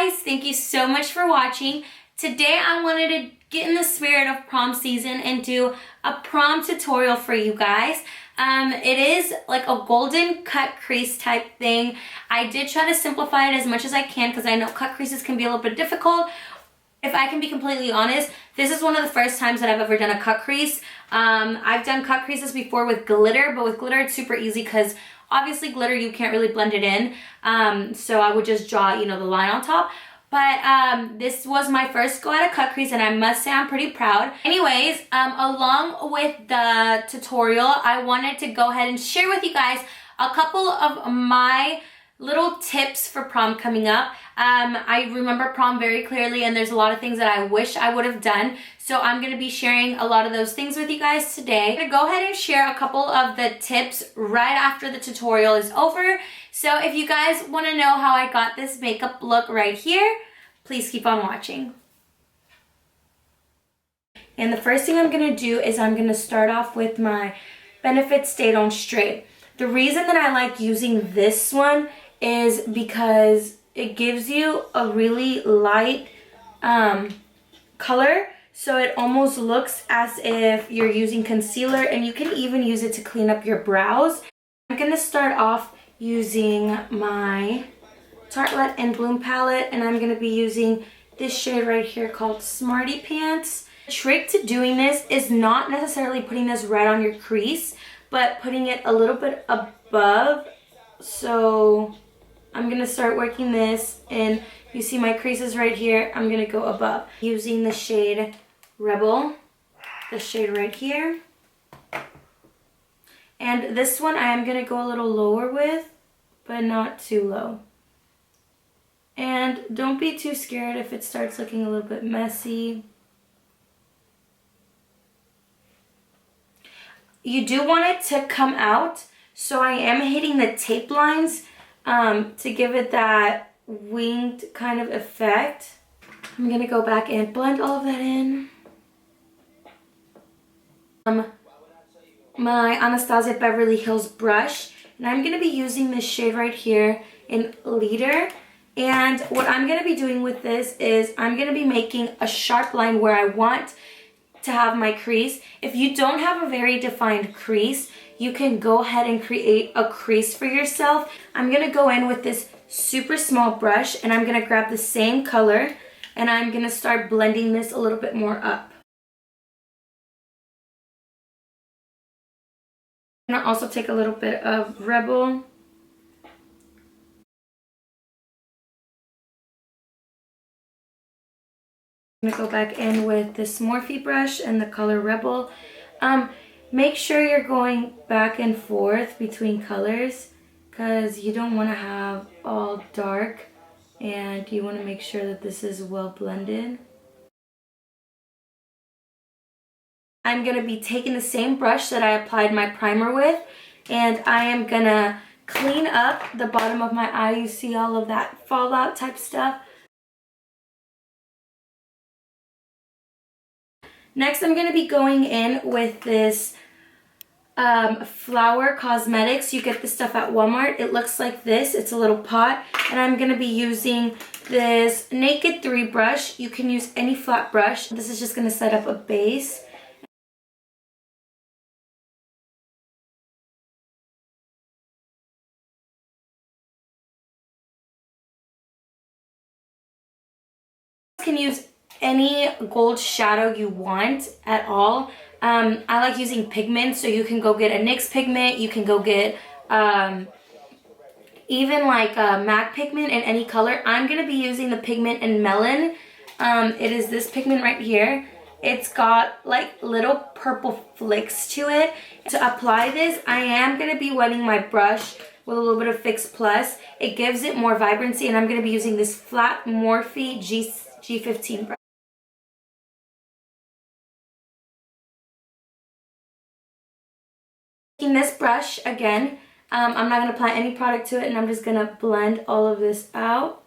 guys, thank you so much for watching. Today I wanted to get in the spirit of prom season and do a prom tutorial for you guys. It is like a golden cut crease type thing. I did try to simplify it as much as I can because I know cut creases can be a little bit difficult. If I can be completely honest, this is one of the first times that I've ever done a cut crease. I've done cut creases before with glitter, but with glitter it's super easy because obviously glitter you can't really blend it in. So I would just draw, the line on top. But this was my first go at a cut crease and I must say I'm pretty proud. Anyways, along with the tutorial, I wanted to go ahead and share with you guys a couple of my little tips for prom coming up. I remember prom very clearly and there's a lot of things that I wish I would have done. So I'm going to be sharing a lot of those things with you guys today. I'm going to go ahead and share a couple of the tips right after the tutorial is over. So if you guys want to know how I got this makeup look right here, please keep on watching. And the first thing I'm going to do is I'm going to start off with my Benefit Stay On Straight. The reason that I like using this one is because it gives you a really light color, so it almost looks as if you're using concealer, and you can even use it to clean up your brows. I'm gonna start off using my Tartelette and Bloom palette, and I'm gonna be using this shade right here called Smarty Pants. The trick to doing this is not necessarily putting this right on your crease, but putting it a little bit above. So I'm gonna start working this, and you see my creases right here. I'm gonna go above using the shade Rebel, the shade right here. And this one I am gonna go a little lower with, but not too low. And don't be too scared if it starts looking a little bit messy. You do want it to come out, so I am hitting the tape lines to give it that winged kind of effect. I'm gonna go back and blend all of that in. My Anastasia Beverly Hills brush, and I'm gonna be using this shade right here in Leader. And what I'm gonna be doing with this is I'm gonna be making a sharp line where I want to have my crease. If you don't have a very defined crease, you can go ahead and create a crease for yourself. I'm gonna go in with this super small brush and I'm gonna grab the same color and I'm gonna start blending this a little bit more up. I'm gonna also take a little bit of Rebel. I'm gonna go back in with this Morphe brush and the color Rebel. Make sure you're going back and forth between colors because you don't want to have all dark, and you want to make sure that this is well blended. I'm going to be taking the same brush that I applied my primer with, and I am going to clean up the bottom of my eye. You see all of that fallout type stuff. Next, I'm going to be going in with this Flower Cosmetics. You get this stuff at Walmart. It looks like this. It's a little pot, and I'm going to be using this Naked 3 brush. You can use any flat brush. This is just going to set up a base. You can use any gold shadow you want at all. I like using pigment, so you can go get a NYX pigment, you can go get even like a MAC pigment in any color. I'm going to be using the pigment in Melon. It is this pigment right here. It's got like little purple flicks to it. To apply this, I am going to be wetting my brush with a little bit of Fix Plus. It gives it more vibrancy, and I'm going to be using this flat Morphe G15 brush. Taking this brush again, I'm not going to apply any product to it, and I'm just going to blend all of this out.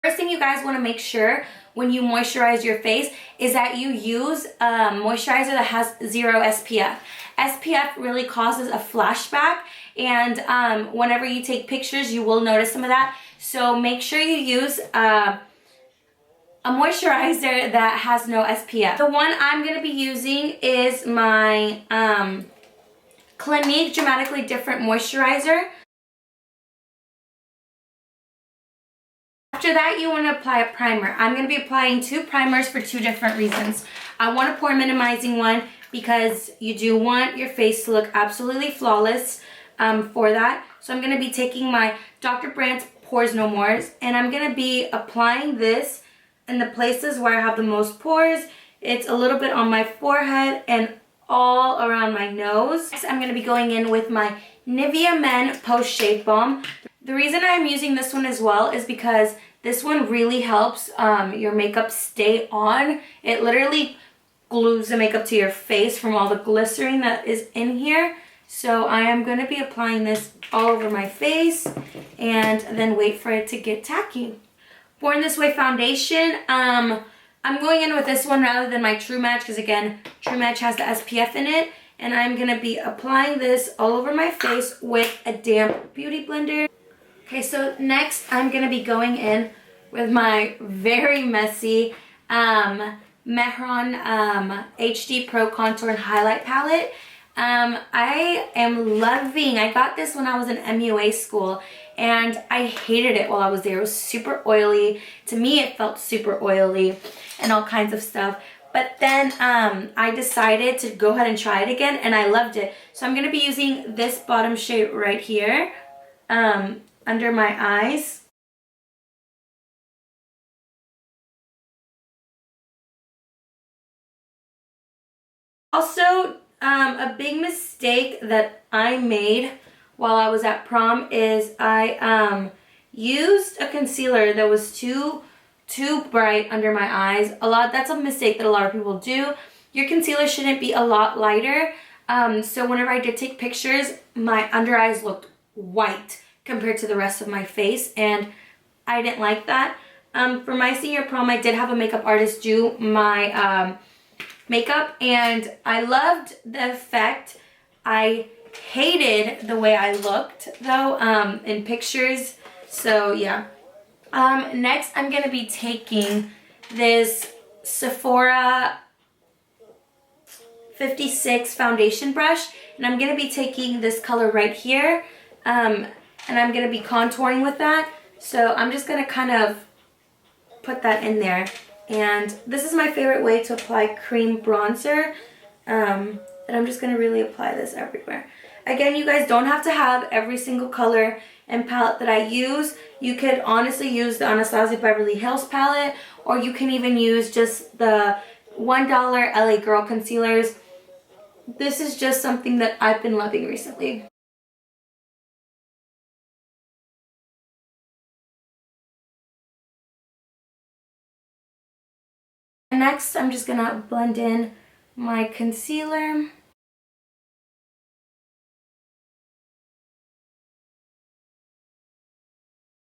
First thing you guys want to make sure when you moisturize your face is that you use a moisturizer that has 0 SPF. SPF really causes a flashback, and whenever you take pictures, you will notice some of that. So make sure you use a moisturizer that has no SPF. The one I'm going to be using is my Clinique Dramatically Different Moisturizer. After that, you want to apply a primer. I'm going to be applying 2 primers for 2 different reasons. I want a pore minimizing one because you do want your face to look absolutely flawless for that. So I'm going to be taking my Dr. Brandt's Pores No Mores, and I'm going to be applying this in the places where I have the most pores. It's a little bit on my forehead and all around my nose. Next, I'm going to be going in with my Nivea Men Post Shave Balm. The reason I'm using this one as well is because this one really helps your makeup stay on. It literally glues the makeup to your face from all the glycerin that is in here. So I am going to be applying this all over my face and then wait for it to get tacky. Born This Way foundation, I'm going in with this one rather than my True Match because, again, True Match has the SPF in it. And I'm going to be applying this all over my face with a damp beauty blender. Okay, so next I'm going to be going in with my very messy Mehron HD Pro Contour and Highlight Palette. I am loving, I got this when I was in MUA school and I hated it while I was there. It was super oily. To me, it felt super oily and all kinds of stuff. But then I decided to go ahead and try it again and I loved it. So I'm going to be using this bottom shade right here under my eyes. Also, a big mistake that I made while I was at prom is I used a concealer that was too bright under my eyes. That's a mistake that a lot of people do. Your concealer shouldn't be a lot lighter. So whenever I did take pictures, my under eyes looked white compared to the rest of my face, and I didn't like that. For my senior prom, I did have a makeup artist do my makeup, and I loved the effect. I hated the way I looked, though, in pictures. So, yeah. Next, I'm going to be taking this Sephora 56 foundation brush, and I'm going to be taking this color right here, and I'm going to be contouring with that. So I'm just going to kind of put that in there. And this is my favorite way to apply cream bronzer, and I'm just going to really apply this everywhere. Again, you guys don't have to have every single color and palette that I use. You could honestly use the Anastasia Beverly Hills palette, or you can even use just the $1 LA Girl concealers. This is just something that I've been loving recently. Next, I'm just going to blend in my concealer.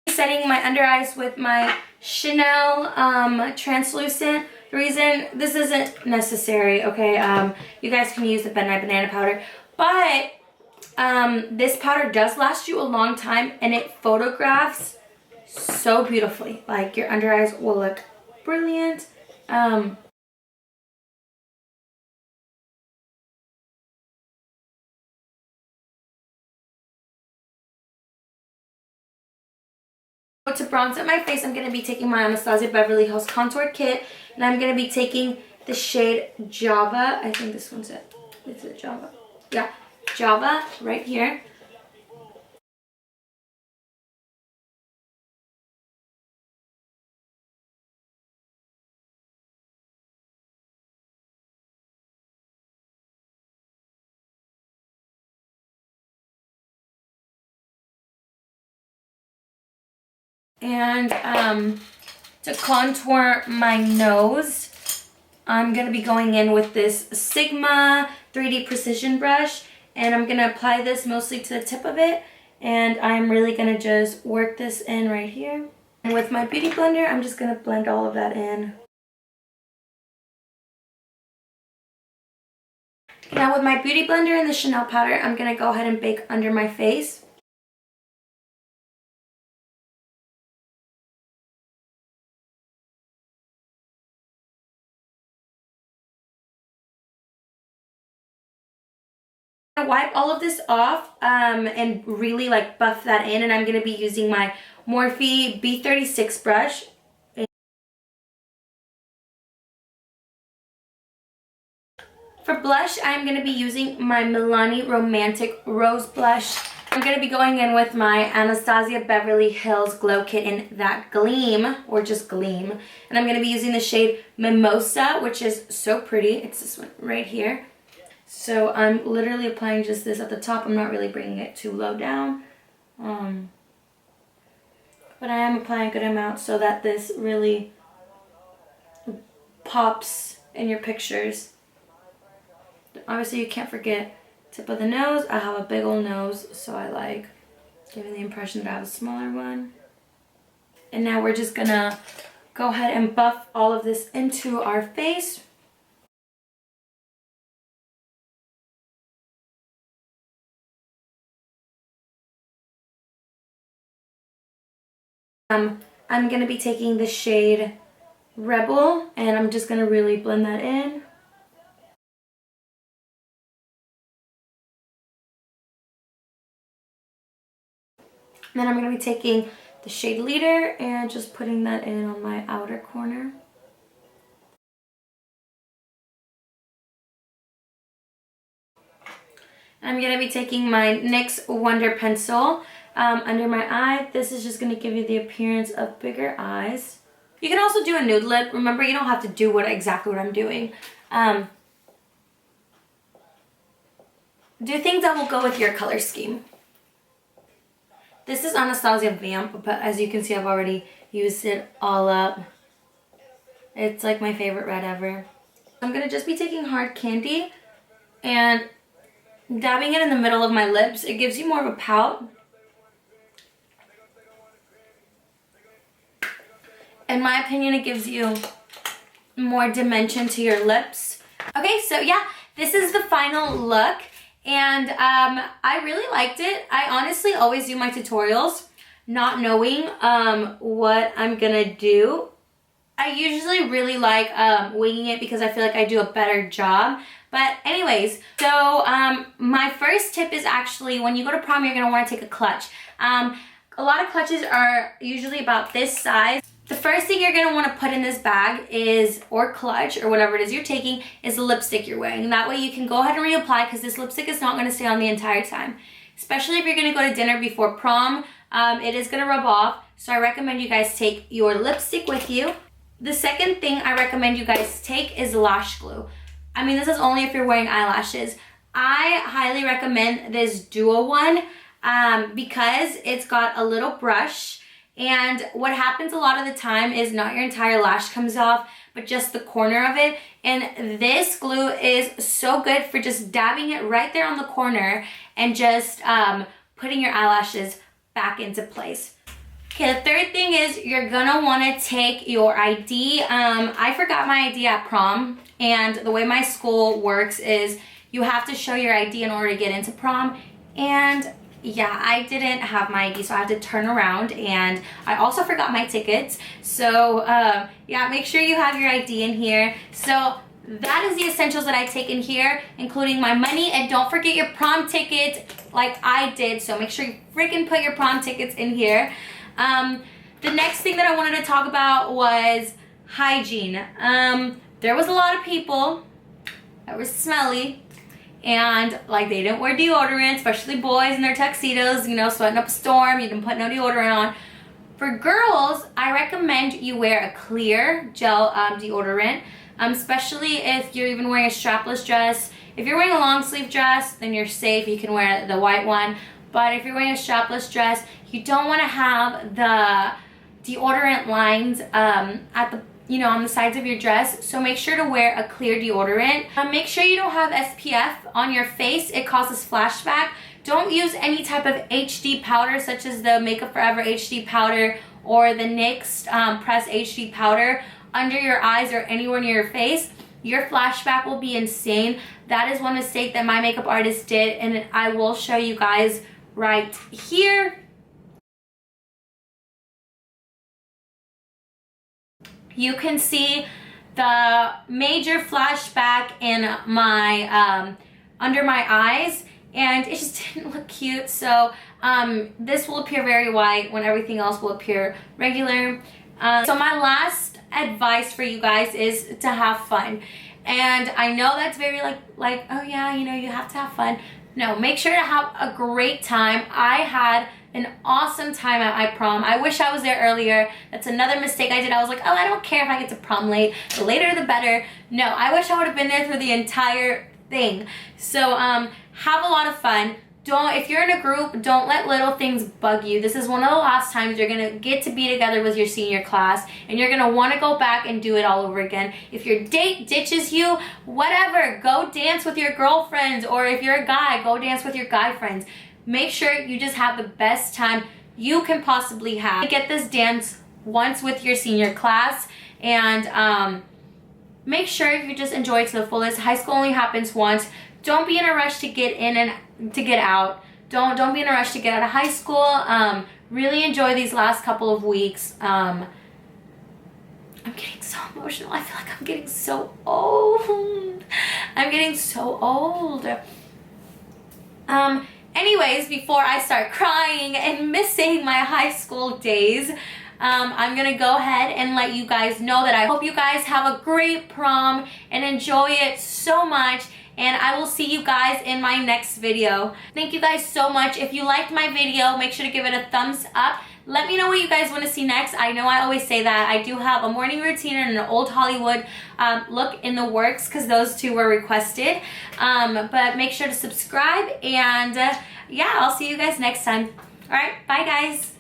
Setting my under eyes with my Chanel translucent. The reason this isn't necessary, okay, you guys can use the Midnight Banana powder, but this powder does last you a long time and it photographs so beautifully. Like, your under eyes will look brilliant. To bronze up my face, I'm going to be taking my Anastasia Beverly Hills Contour Kit, and I'm going to be taking the shade Java. I think this one's it. Is it Java? Yeah, Java right here. And to contour my nose, I'm going to be going in with this Sigma 3D Precision brush, and I'm going to apply this mostly to the tip of it, and I'm really going to just work this in right here. And with my beauty blender, I'm just going to blend all of that in. Now with my beauty blender and the Chanel powder, I'm going to go ahead and bake under my face. Wipe all of this off and really like buff that in, and I'm going to be using my Morphe B36 brush. For blush, I'm going to be using my Milani Romantic Rose Blush. I'm going to be going in with my Anastasia Beverly Hills Glow Kit in that Gleam, or just Gleam. And I'm going to be using the shade Mimosa, which is so pretty. It's this one right here. So I'm literally applying just this at the top. I'm not really bringing it too low down. But I am applying a good amount so that this really pops in your pictures. Obviously you can't forget tip of the nose. I have a big old nose, so I like giving the impression that I have a smaller one. And now we're just gonna go ahead and buff all of this into our face. I'm going to be taking the shade Rebel, and I'm just going to really blend that in. And then I'm going to be taking the shade Leader and just putting that in on my outer corner. I'm going to be taking my NYX Wonder Pencil under my eye. This is just going to give you the appearance of bigger eyes. You can also do a nude lip. Remember, you don't have to do exactly what I'm doing. Do things that will go with your color scheme. This is Anastasia Vamp, but as you can see, I've already used it all up. It's like my favorite red ever. I'm going to just be taking Hard Candy and dabbing it in the middle of my lips. It gives you more of a pout. In my opinion, it gives you more dimension to your lips. Okay, so yeah, this is the final look, and I really liked it. I honestly always do my tutorials not knowing what I'm gonna do. I usually really like winging it because I feel like I do a better job. But anyways, so my first tip is actually when you go to prom, you're gonna wanna take a clutch. A lot of clutches are usually about this size. The first thing you're going to want to put in this bag is, or clutch, or whatever it is you're taking, is the lipstick you're wearing. That way you can go ahead and reapply because this lipstick is not going to stay on the entire time. Especially if you're going to go to dinner before prom, it is going to rub off. So I recommend you guys take your lipstick with you. The second thing I recommend you guys take is lash glue. I mean, this is only if you're wearing eyelashes. I highly recommend this duo one because it's got a little brush. And what happens a lot of the time is not your entire lash comes off, but just the corner of it. And this glue is so good for just dabbing it right there on the corner and just putting your eyelashes back into place. Okay, the third thing is you're gonna wanna take your ID. I forgot my ID at prom, and the way my school works is you have to show your ID in order to get into prom. And yeah, I didn't have my ID, so I had to turn around, and I also forgot my tickets. So yeah, make sure you have your ID in here. So that is the essentials that I take in here, including my money, and don't forget your prom ticket like I did. So make sure you freaking put your prom tickets in here. The next thing that I wanted to talk about was hygiene. There was a lot of people that were smelly, and like they didn't wear deodorant, especially boys in their tuxedos, you know, sweating up a storm. You can put no deodorant on. For girls, I recommend you wear a clear gel deodorant, especially if you're even wearing a strapless dress. If you're wearing a long sleeve dress, then you're safe. You can wear the white one. But if you're wearing a strapless dress, you don't want to have the deodorant lines at the on the sides of your dress. So make sure to wear a clear deodorant. Make sure you don't have SPF on your face. It causes flashback. Don't use any type of HD powder such as the Makeup Forever HD powder or the NYX Press HD powder under your eyes or anywhere near your face, your flashback will be insane. That is one mistake that my makeup artist did, and I will show you guys right here. You can see the major flashback in my under my eyes, and it just didn't look cute. So this will appear very white when everything else will appear regular. So my last advice for you guys is to have fun. And I know that's very like oh yeah, you know, you have to have fun. No, make sure to have a great time. I had an awesome time at my prom. I wish I was there earlier. That's another mistake I did. I was like, oh, I don't care if I get to prom late. The later the better. No, I wish I would have been there through the entire thing. So have a lot of fun. If you're in a group, don't let little things bug you. This is one of the last times you're gonna get to be together with your senior class, and you're gonna wanna go back and do it all over again. If your date ditches you, whatever, go dance with your girlfriends, or if you're a guy, go dance with your guy friends. Make sure you just have the best time you can possibly have. Get this dance once with your senior class, and make sure you just enjoy it to the fullest. High school only happens once. Don't be in a rush to get in and to get out. Don't be in a rush to get out of high school. Really enjoy these last couple of weeks. I'm getting so emotional. I feel like I'm getting so old. I'm getting so old. Anyways, before I start crying and missing my high school days, I'm gonna go ahead and let you guys know that I hope you guys have a great prom and enjoy it so much. And I will see you guys in my next video. Thank you guys so much. If you liked my video, make sure to give it a thumbs up. Let me know what you guys want to see next. I know I always say that. I do have a morning routine and an old Hollywood look in the works because those two were requested. But make sure to subscribe, and yeah, I'll see you guys next time. All right, bye guys.